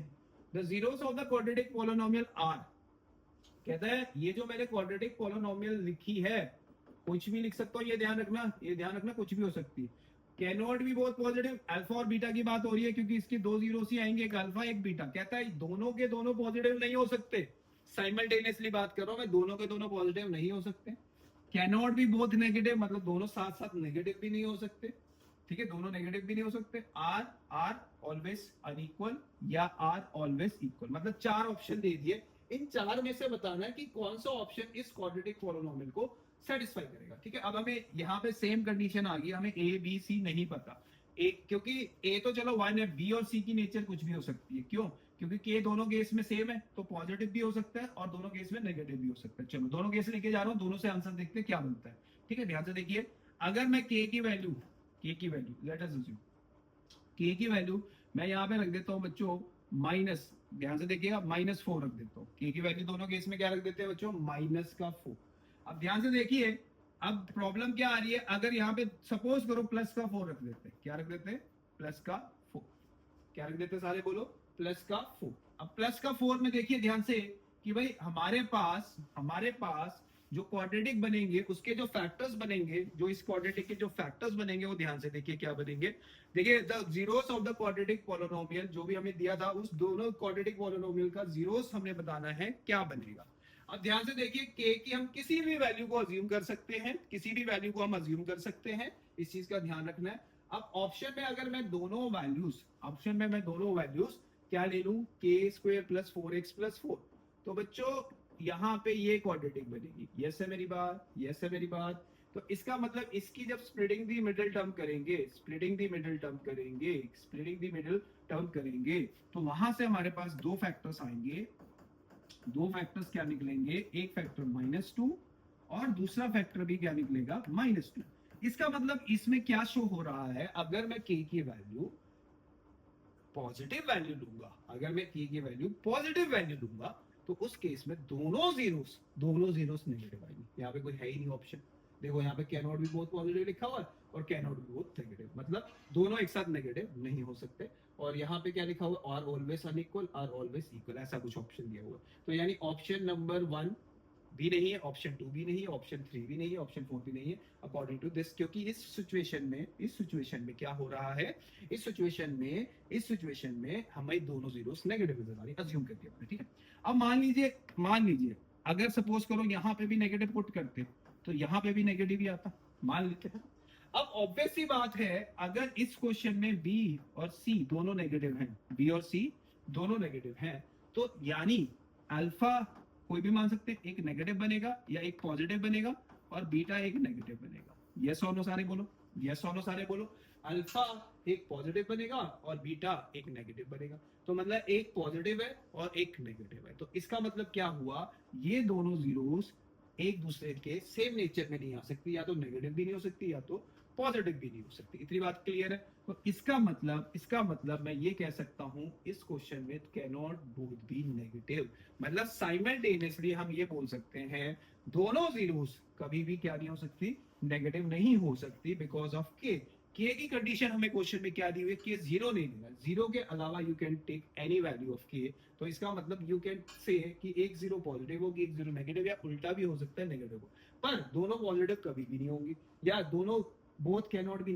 The zeros of the quadratic polynomial are, कहता है ये जो मैंने क्वाड्रेटिक पॉलिनोमियल लिखी है, कुछ भी लिख सकता हूं, ये ध्यान रखना कुछ भी हो सकती है। कैनॉट भी बहुत पॉजिटिव, अल्फा और बीटा की बात हो रही है क्योंकि इसके दो जीरोस ही आएंगे, एक अल्फा एक बीटा। कहता है दोनों के दोनों पॉजिटिव नहीं हो सकते, साइमल्टेनियसली बात कर रहा हूं मैं, दोनों के दोनों पॉजिटिव नहीं हो सकते। कैनॉट भी बहुत नेगेटिव, मतलब दोनों साथ साथ नेगेटिव भी नहीं हो सकते, ठीक है, दोनों नेगेटिव भी नहीं हो सकते। आर ऑलवेज अनइक्वल या आर ऑलवेज इक्वल, मतलब 4 ऑप्शन दे दिए। इन 4 में से बताना है कि कौन सा ऑप्शन इस क्वाड्रेटिक पॉलिनोमियल को सेटिस्फाई करेगा, ठीक है। अब हमें यहाँ पे सेम कंडीशन आ गई, हमें ए बी सी नहीं पता, ए, क्योंकि ए तो चलो 1 है, बी और सी की नेचर कुछ भी हो सकती है। क्यों? क्योंकि के दोनों केस में सेम है, तो पॉजिटिव भी हो सकता है और दोनों केस में नेगेटिव भी हो सकता है। चलो दोनों केस लेके जा रहा हूँ, दोनों से आंसर देखते हैं क्या बनता है। ठीक है, ध्यान से देखिए। अगर मैं के की वैल्यू लेट अस अज्यूम के की वैल्यू मैं यहाँ पे रख देता हूँ बच्चों माइनस, ध्यान से देखिएगा, -4 रख देता हूँ। के की वैल्यू दोनों केस में क्या रख देते हैं बच्चों? -4। अब ध्यान से देखिए, अब प्रॉब्लम क्या आ रही है, अगर यहाँ पे सपोज करो +4 रख देते हैं, क्या रख देते हैं? +4। क्या रख देते हैं सारे, बोलो? +4। अब +4 में देखिए ध्यान से कि भाई हमारे पास जो क्वाड्रेटिक बनेंगे उसके जो फैक्टर्स बनेंगे, जो इस क्वाड्रेटिक के जो फैक्टर्स बनेंगे वो ध्यान से देखिए क्या बनेंगे। देखिए the zeros of the quadratic polynomial जो भी हमें दिया था, उस दोनों क्वाड्रेटिक पॉलिनोमियल का जीरोस हमने बताना है, क्या बनेगा। अब ध्यान से देखिए, के की हम किसी भी वैल्यू को अज्यूम कर सकते हैं, किसी भी वैल्यू को हम अज्यूम कर सकते हैं, इस चीज का ध्यान रखना है। अब ऑप्शन में अगर मैं दोनों वैल्यूज क्या ले लूं, k² + 4x + 4, तो बच्चों यहाँ पे ये क्वाड्रेटिक बनेगी। यस है मेरी बात? यस है मेरी बात? तो इसका मतलब इसकी जब स्प्लिटिंग दी मिडिल टर्म करेंगे तो वहां से हमारे पास दो फैक्टर्स आएंगे। दो फैक्टर्स क्या निकलेंगे? एक फैक्टर -2 और दूसरा फैक्टर भी क्या निकलेगा? -2। इसका मतलब इसमें क्या शो हो रहा है, अगर मैं k की वैल्यू पॉजिटिव वैल्यू लूंगा, तो उस केस में दोनों जीरोस नेगेटिव आएंगे। यहाँ पे कोई है ही नहीं ऑप्शन। देखो यहाँ पे can not be both positive लिखा हुआ है और can not be both negative, मतलब दोनों एक साथ नेगेटिव नहीं हो सकते। और यहाँ पे क्या लिखा हुआ? Are always unequal, are always equal, ऐसा कुछ ऑप्शन दिया हुआ है। तो यानी ऑप्शन नंबर 1 भी नहीं है, ऑप्शन 2 भी नहीं है, ऑप्शन 3 भी नहीं है, ऑप्शन 4 भी नहीं है, अकॉर्डिंग टू दिस। क्योंकि इस सिचुएशन में क्या हो रहा है, इस सिचुएशन में हमें दोनों जीरोस नेगेटिव नजर आ रही है, अज्यूम करके अपने। ठीक है, अब मान लीजिए अगर सपोज करो यहाँ पे भी नेगेटिव पुट करते तो यहाँ पे भी नेगेटिव ही आता, मान लेते हैं। अब ऑब्वियस सी बात है, अगर इस क्वेश्चन में बी और सी दोनों नेगेटिव हैं, तो यानी अल्फा कोई भी मान सकते हैं, एक नेगेटिव बनेगा या एक पॉजिटिव बनेगा और बीटा एक नेगेटिव बनेगा। यस और नो सारे बोलो। अल्फा एक पॉजिटिव बनेगा और बीटा एक नेगेटिव बनेगा। तो मतलब एक पॉजिटिव है और एक नेगेटिव है। तो इसका मतलब क्या हुआ, ये दोनों जीरोस एक दूसरे के सेम नेचर में नहीं आ सकती, या तो नेगेटिव भी नहीं हो सकती या तो पॉजिटिव भी नहीं हो सकती। इतनी बात क्लियर है? तो इसका मतलब मैं ये कह सकता हूं, इस क्वेश्चन में can not both be negative. मतलब साइमल्टेनियसली हम ये बोल सकते हैं दोनों जीरोस कभी भी क्या नहीं हो सकती, नेगेटिव नहीं हो सकती, बिकॉज ऑफ के की कंडीशन हमें क्वेश्चन में क्या दी हुई है, के जीरो नहीं देना, जीरो के अलावा you can take any value of K. तो इसका मतलब यू कैन से कि एक जीरो पॉजिटिव होगी, एक जीरो नेगेटिव, या उल्टा भी हो सकता है, नेगेटिव हो, पर दोनों पॉजिटिव कभी भी नहीं होंगी, या दोनों both can not be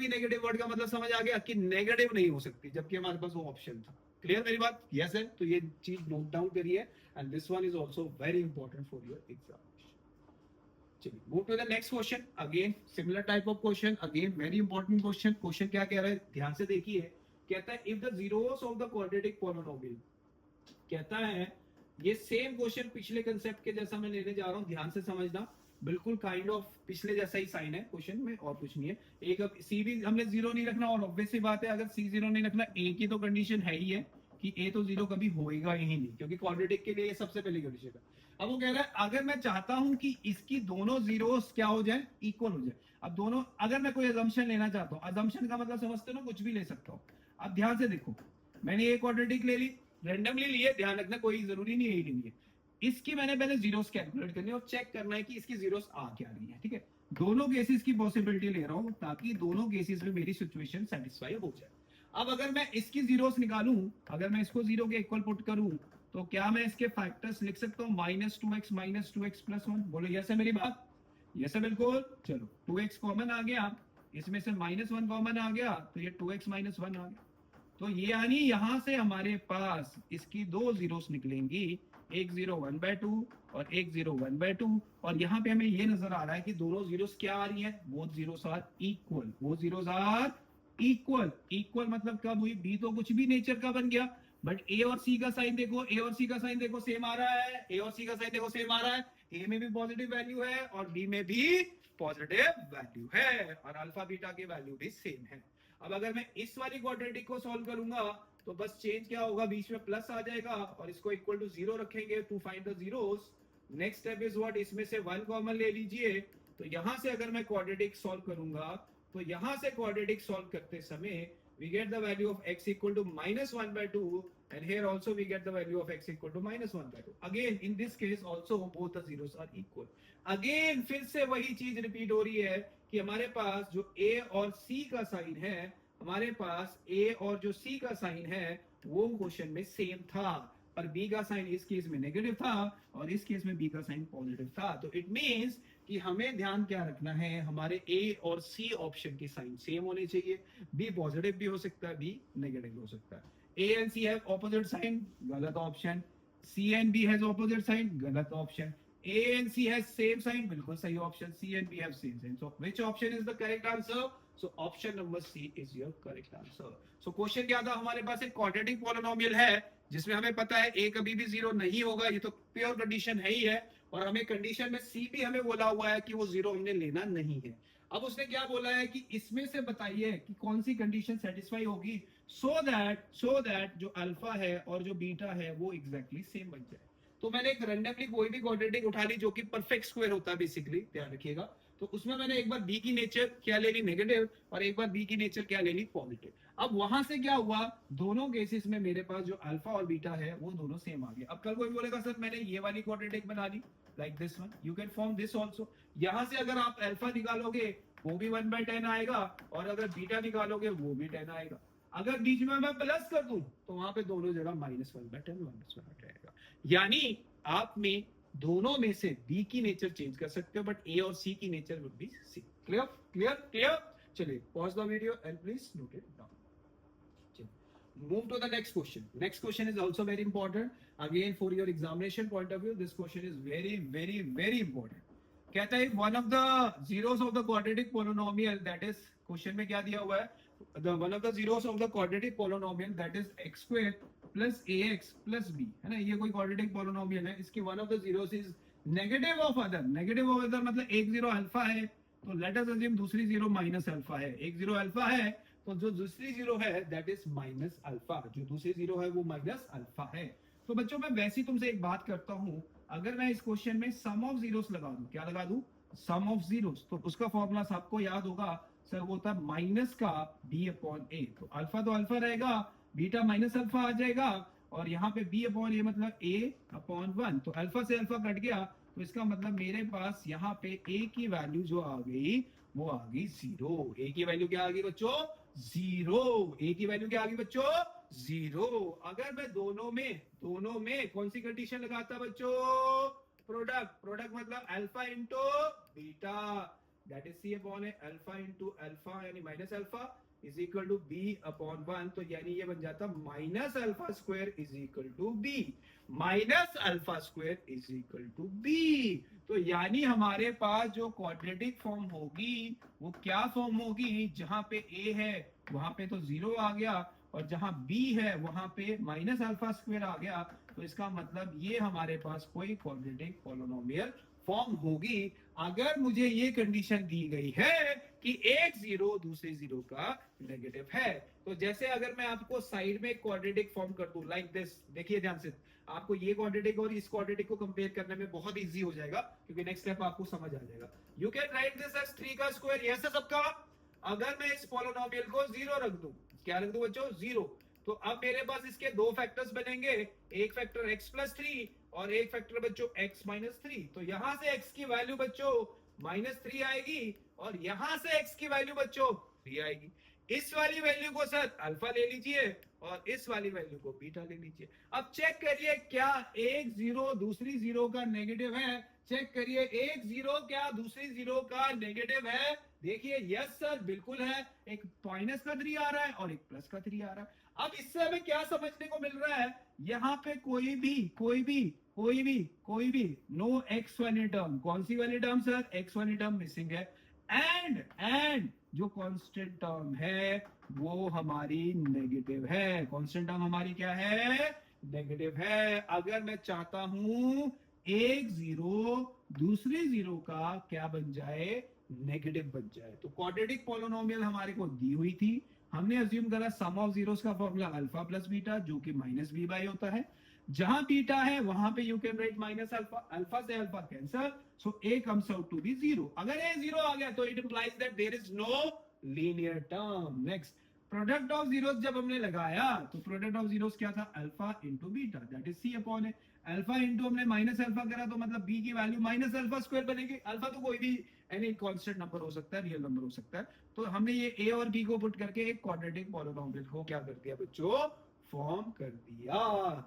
negative word का मतलब समझ आ गया कि नेगेटिव नहीं हो सकती, जबकि हमारे पास वो ऑप्शन था। क्लियर मेरी बात? यस है? तो ये चीज नोट डाउन करिए, and this one is also very important for your exam. चलिए move to the next question. Again similar type of question, again very important question. Question क्या कह रहा है, ध्यान से देखिए। कहता है if the zeros of the quadratic polynomial, कहता है ये सेम क्वेश्चन पिछले कंसेप्ट के जैसा मैं लेने जा रहा हूं, ध्यान से समझना। बिल्कुल काइंड ऑफ पिछले जैसा ही साइन है क्वेश्चन में, और कुछ नहीं है। एक अब सी भी हमने जीरो नहीं रखना, और ऑब्वियस सी बात है अगर सी जीरो नहीं रखना, ए की तो कंडीशन है ही है कि ए तो जीरो कभी होएगा ही नहीं, क्योंकि क्वाड्रेटिक के लिए सबसे पहली कंडीशन है। अब वो कह रहा है अगर मैं चाहता हूं कि इसकी दोनों जीरोस क्या हो जाए, इक्वल हो जाए। अब दोनों, अगर मैं कोई अजम्पशन लेना चाहता हूं, अजम्पशन का मतलब समझते हो ना, कुछ भी ले सकता हूं। अब ध्यान से देखो, मैंने एक क्वाड्रेटिक ले ली, रैंडमली लिए, ध्यान रखना कोई जरूरी नहीं है यही लेनी है। इसकी मैंने पहले जीरोस कैलकुलेट करनी है और चेक करना है कि इसकी जीरोस आ क्या रही है। ठीक है, दोनों केसेस की पॉसिबिलिटी ले रहा हूं ताकि दोनों केसेस में मेरी सिचुएशन सेटिस्फाई हो जाए। अब अगर मैं इसकी जीरोस निकालूं, अगर मैं इसको जीरो के इक्वल पुट करूं, तो क्या मैं इसके फैक्टर्स लिख सकता हूं? -2x + 1। बोलो यस है मेरी बात? यस है बिल्कुल। चलो 2x कॉमन आ गया, इसमें से -1 कॉमन आ गया, तो ये 2x - 1 आ गया। तो ये यानी यहां से हमारे पास इसकी दो जीरोस निकलेंगी, एक जीरो 1/2 और एक जीरो 1/2। और यहाँ पे हमें ये नजर आ रहा है कि दोनों जीरोस क्या आ रही है, वो जीरोस आर इक्वल। मतलब कब हुई? बी तो कुछ भी नेचर का बन गया, बट ए और सी का साइन देखो, सेम आ रहा है। ए और सी का साइन देखो सेम आ रहा है, ए में भी पॉजिटिव वैल्यू है और बी में भी पॉजिटिव वैल्यू है, और अल्फा बीटा की वैल्यू भी सेम है। अब अगर मैं इस वाली क्वाड्रेटिक को सॉल्व करूंगा तो बस चेंज क्या होगा, बीच में प्लस आ जाएगा और इसको इक्वल टू 0 रखेंगे to find the zeros. Next step is what, इसमें से 1 कॉमन ले लीजिए। तो यहां से अगर मैं क्वाड्रेटिक सॉल्व करूंगा तो यहां से क्वाड्रेटिक सॉल्व करते समय we get the value of x equal to minus 1 by 2, and here also we get the value of x equal to minus 1 by 2. Again in this case also both the zeros are equal. Again फिर से वही चीज repeat हो रही है कि हमारे पास जो a और c का साइन है, हमारे पास a और जो c का साइन है वो क्वेश्चन में सेम था, पर b का साइन इस केस में नेगेटिव था और इस केस में b का साइन पॉजिटिव था। तो इट मींस कि हमें ध्यान क्या रखना है, हमारे ए और सी ऑप्शन के साइन सेम होने चाहिए। बी पॉजिटिव भी हो सकता है, बी नेगेटिव भी हो सकता है। A and C have opposite sign, गलत option. C and B has opposite sign, गलत option. A and C has same sign, बिल्कुल सही option. C and B have same sign, so which option is the correct answer? So option number C is your correct answer. So question क्या था, हमारे पास एक quadratic polynomial है जिसमें हमें पता है ए कभी भी जीरो नहीं होगा, ये तो प्योर कंडीशन है ही है, और हमें कंडीशन में सी भी हमें बोला हुआ है कि वो जीरो हमने लेना नहीं है। अब उसने क्या बोला है कि इसमें से बताइए कि कौन सी कंडीशन सेटिस्फाई होगी सो दैट जो अल्फा है और जो बीटा है वो एग्जैक्टली सेम बन जाए। तो मैंने एक रैंडमली कोई भी क्वाड्रेटिक उठा ली जो कि परफेक्ट स्क्वायर होता है बेसिकली, ध्यान रखिएगा। तो उसमें मैंने एक बार बी की नेचर क्या ले ली, नेगेटिव, और एक बार बी की नेचर क्या ले ली, पॉजिटिव। अब वहां से क्या हुआ, दोनों केसेस में मेरे पास जो अल्फा और बीटा है वो दोनों सेम आ गए। अब कल कोई बोलेगा सर मैंने ये वाली क्वाड्रेटिक बना ली like this one, you can form this also. यहां से अगर आप अल्फा निकालोगे वो भी 1/10 आएगा, और अगर बीटा निकालोगे वो भी 10 आएगा। अगर बीच में मैं प्लस कर दूं तो वहां पे दोनों जगह -1/10 -1 आएगा। यानी आप में दोनों में से बी की नेचर चेंज कर सकते हो, बट ए और सी की nature would be C. Clear clear clear. चलिए pause the video and please note it down. Move to the next question. Next question is also very important. Again, for your examination point of view, this question is very, very, very important. कहता है one of the zeros of the quadratic polynomial, that is question में क्या दिया हुआ है, the one of the zeros of the quadratic polynomial that is x square plus ax plus b, है ना, ये कोई quadratic polynomial है, इसकी one of the zeros is negative of other। negative of other मतलब एक जीरो अल्फा है, तो let us assume दूसरी जीरो माइनस अल्फा है। एक जीरो अल्फा है तो जो दूसरी जीरो है दैट इज माइनस अल्फा, जो दूसरी जीरो है वो माइनस अल्फा है। तो बच्चों मैं वैसे ही तुमसे एक बात करता हूं, अगर मैं इस क्वेश्चन में सम ऑफ जीरोस लगा दूं, क्या लगा दूं, सम ऑफ जीरोस, तो उसका फॉर्मूला सबको याद होगा सर, वो होता है माइनस का बी अपॉन ए। तो अल्फा रहेगा, बीटा माइनस अल्फा आ जाएगा, और यहाँ पे बी अपॉन ए मतलब ए अपॉन 1। तो अल्फा से अल्फा कट गया, तो इसका मतलब मेरे पास यहाँ पे ए की वैल्यू जो आ गई वो आ गई 0। ए की वैल्यू क्या आ गई बच्चों, 0। ए की वैल्यू क्या आ गई बच्चों, 0। अगर मैं दोनों में कौन सी कंडीशन लगाता बच्चों, प्रोडक्ट मतलब alpha into beta, that is C upon A, alpha into alpha यानी minus alpha is equal to B upon 1। तो यानी ये बन जाता minus alpha square is equal to B, minus alpha square is equal to B. तो यानी हमारे पास जो क्वाड्रेटिक फॉर्म होगी वो क्या फॉर्म होगी, जहां पे ए है वहां पे तो 0 आ गया, और जहां बी है वहां पे माइनस अल्फा स्क्वायर आ गया। तो इसका मतलब ये हमारे पास कोई क्वाड्रेटिक पॉलिनोमियल फॉर्म होगी अगर मुझे ये कंडीशन दी गई है कि एक जीरो दूसरे जीरो का नेगेटिव है। तो जैसे अगर मैं आपको साइड में क्वाड्रेटिक फॉर्म कर दूं लाइक दिस, देखिए ध्यान से, आपको ये क्वाड्रेटिक और इस क्वाड्रेटिक को कंपेयर करने में बहुत इजी हो जाएगा, क्योंकि नेक्स्ट स्टेप आपको समझ आ जाएगा। You can write this as 3 का स्क्वायर, यस है सबका। अगर मैं इस पॉलिनोमियल को 0 रख दूं, क्या रख दूं बच्चों, 0, तो अब मेरे पास इसके दो फैक्टर्स बनेंगे, एक फैक्टर x प्लस 3 और एक फैक्टर बच्चों x माइनस 3। तो यहां से x की वैल्यू बच्चों माइनस 3 आएगी, और यहां से x की वैल्यू बच्चों 3 आएगी। इस वाली वैल्यू को सर अल्फा ले लीजिए और इस वाली वैल्यू को बीटा ले लीजिए। अब चेक करिए क्या एक जीरो दूसरी जीरो का नेगेटिव है, चेक करिए एक जीरो क्या दूसरी जीरो का नेगेटिव है। देखिए यस सर बिल्कुल है, एक माइनस का 3 आ रहा है और एक प्लस का 3 आ रहा है। अब इससे हमें क्या समझने को मिल रहा है, यहाँ पे कोई भी नो एक्स वाली टर्म, कौन सी वाली टर्म सर, एक्स वाली टर्म मिसिंग है, एंड जो कांस्टेंट टर्म है वो हमारी नेगेटिव है। कांस्टेंट टर्म हमारी क्या है, नेगेटिव है। अगर मैं चाहता हूं एक जीरो दूसरी जीरो का क्या बन जाए, नेगेटिव बन जाए, तो क्वाड्रेटिक पॉलिनोमियल हमारे को दी हुई थी, हमने अज्यूम करा सम ऑफ जीरोस का फॉर्मूला अल्फा प्लस बीटा जो कि माइनस बी बाई होता है, जहां बीटा है वहां पे you can write minus alpha, alpha से alpha cancel, so A comes out to B zero. अगर ए जीरो आ गया तो it implies that there is no linear term. Next, product of zeros जब हमने लगाया तो प्रोडक्ट ऑफ जीरोस क्या था, alpha into beta, that is C upon A. Alpha into हमने माइनस अल्फा करा तो मतलब बी की वैल्यू माइनस अल्फा स्क्वायर बनेगी। अल्फा तो कोई भी एनी कांस्टेंट नंबर हो सकता है, रियल नंबर हो सकता है। तो हमने ये ए और बी को पुट करके एक क्वाड्रेटिक पॉलिनोमियल को क्या कर दिया बच्चों, फॉर्म कर दिया।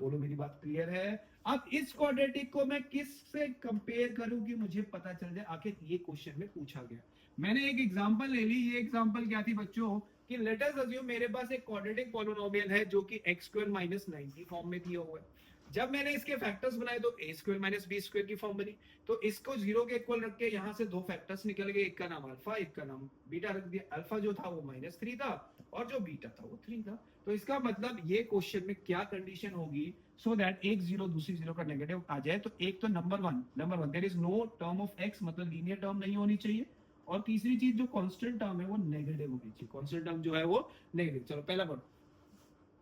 बोलो मेरी बात क्लियर है। अब इस क्वाड्रेटिक को मैं किससे कंपेयर करूं कि मुझे पता चल जाए आखिर ये क्वेश्चन में पूछा गया। मैंने एक एग्जांपल ले ली। ये एग्जांपल क्या थी बच्चों कि लेट अस अज्यूम मेरे पास एक क्वाड्रेटिक पॉलिनोमियल है जो कि x स्क्वायर माइनस 90 फॉर्म में दिया हुआ है। जब मैंने इसके फैक्टर्स बनाए तो a square minus B square की फॉर्म बनी। तो इसको जीरो के इक्वल रख के यहाँ से दो फैक्टर्स निकल गए, एक का नाम अल्फा एक का नाम बीटा रख दिया। अल्फा जो था वो -3 था और जो बीटा था वो 3 था। तो इसका मतलब ये क्वेश्चन में क्या कंडीशन होगी सो दैट एक जीरो दूसरी जीरो का नेगेटिव आ जाए। तो एक तो number one there is no term of x, मतलब लीनियर टर्म नहीं होनी चाहिए। और तीसरी चीज जो कांस्टेंट टर्म है वो नेगेटिव होनी चाहिए। कांस्टेंट टर्म जो है वो नेगेटिव। चलो पहला पढ़ो,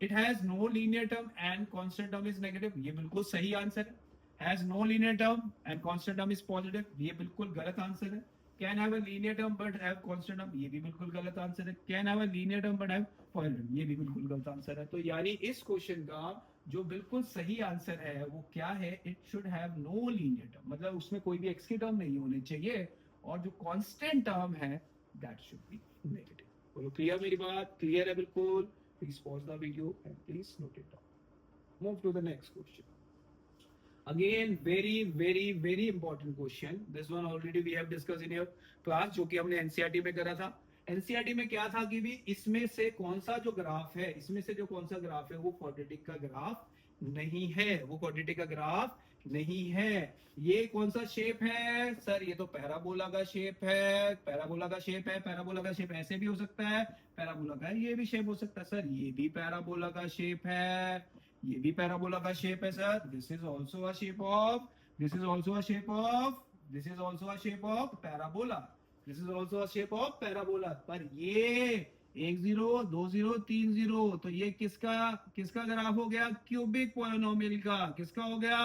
it has no linear term and constant term is negative, ये बिल्कुल सही आंसर है। Has no linear term and constant term is positive, ये बिल्कुल गलत आंसर है। Can have a linear term but have constant term, ये भी बिल्कुल गलत आंसर है। Can have a linear term but have positive term, ये भी बिल्कुल गलत आंसर है। तो यानी इस क्वेश्चन का जो बिल्कुल सही आंसर है वो क्या है, it should have no linear term, मतलब उसमें कोई भी एक्स की टर्म नहीं होनी चाहिए और जो कांस्टेंट टर्म है दैट शुड बी नेगेटिव। बोलो क्लियर मेरी बात, क्लियर है बिल्कुल। Please pause the video and please note it down. Move to the next question. Again, very important question. This one already we have discussed in your class, जो कि हमने NCERT में करा था। NCERT में क्या था कि भी इसमें से कौन सा जो ग्राफ है, इसमें से जो कौन सा ग्राफ है वो क्वाड्रेटिक का ग्राफ नहीं है, वो क्वाड्रेटिक का ग्राफ नहीं है। ये कौन सा शेप है सर, ये तो पैराबोला का शेप है। पैराबोला का शेप है, पैराबोला का शेप ऐसे भी हो सकता है, पैराबोला का ये भी शेप हो सकता है सर, ये भी पैराबोला का शेप है, ये भी पैराबोला का शेप है sir. This is also a shape of, this is also a shape of, this is also a shape of parabola, this is also a shape of parabola. पर ये 1 0 2 0 3 0, तो ये किसका किसका ग्राफ हो गया, क्यूबिक पॉलिनोमियल का। किसका हो गया,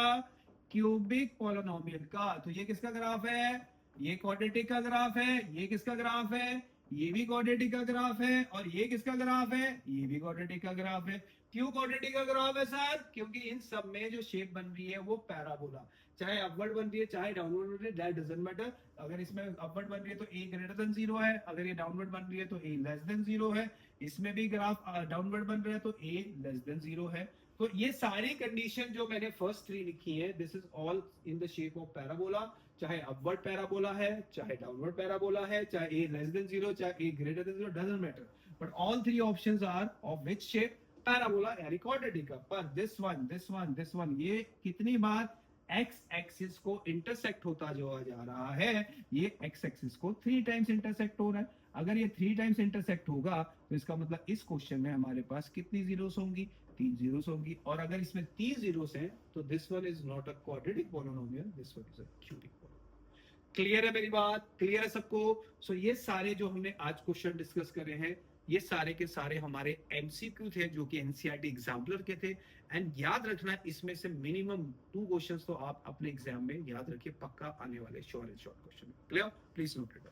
क्यूबिक पॉलिनोमियल का। तो ये किसका ग्राफ है, ये क्वाड्रेटिक का ग्राफ है। ये किसका ग्राफ है, ये भी क्वाड्रेटिक का ग्राफ है। और ये किसका ग्राफ है, ये भी क्वाड्रेटिक का ग्राफ है। क्यों क्वाड्रेटिक का ग्राफ है सर, क्योंकि इन सब में जो शेप बन रही है वो पैराबोला, चाहे अपवर्ड बन रही है चाहे डाउनवर्ड बन रही है, दैट डजंट मैटर। अगर इसमें अपवर्ड बन रही है तो a ग्रेटर देन 0 है, अगर ये डाउनवर्ड बन रही है तो a लेस देन 0 है। इसमें भी ग्राफ डाउनवर्ड बन रहा है तो a लेस देन 0 है। तो ये सारी कंडीशन जो मैंने फर्स्ट थ्री लिखी है, this is all in the shape of parabola. चाहे अपवर्ड पैराबोला है, चाहे डाउनवर्ड पैराबोला है, चाहे a लेस देन 0, चाहे a greater than 0, doesn't matter, but all three options are of which shape, parabola यानी quadratic का। पर दिस वन ये कितनी बार एक्स एक्सिस को इंटरसेक्ट होता जो जा रहा है, ये एक्स एक्सिस को 3 टाइम्स इंटरसेक्ट हो रहा है। अगर ये 3 टाइम्स इंटरसेक्ट होगा तो इसका मतलब इस क्वेश्चन में हमारे पास कितनी जीरोस होंगी, 3 जीरोस होंगी। और अगर इसमें 3 जीरोस हैं तो this one is not a quadratic polynomial, this one is a cubic polynomial. Clear है मेरी बात, क्लियर है सबको। सो ये सारे जो हमने आज क्वेश्चन डिस्कस करे हैं, ये सारे के सारे हमारे एमसीक्यू थे जो कि एनसीईआरटी एग्जाम्पलर के थे। एंड याद रखना इसमें से मिनिमम 2 क्वेश्चंस तो आप अपने एग्जाम में याद रखिए, पक्का आने वाले sure and short question. Clear, please note it.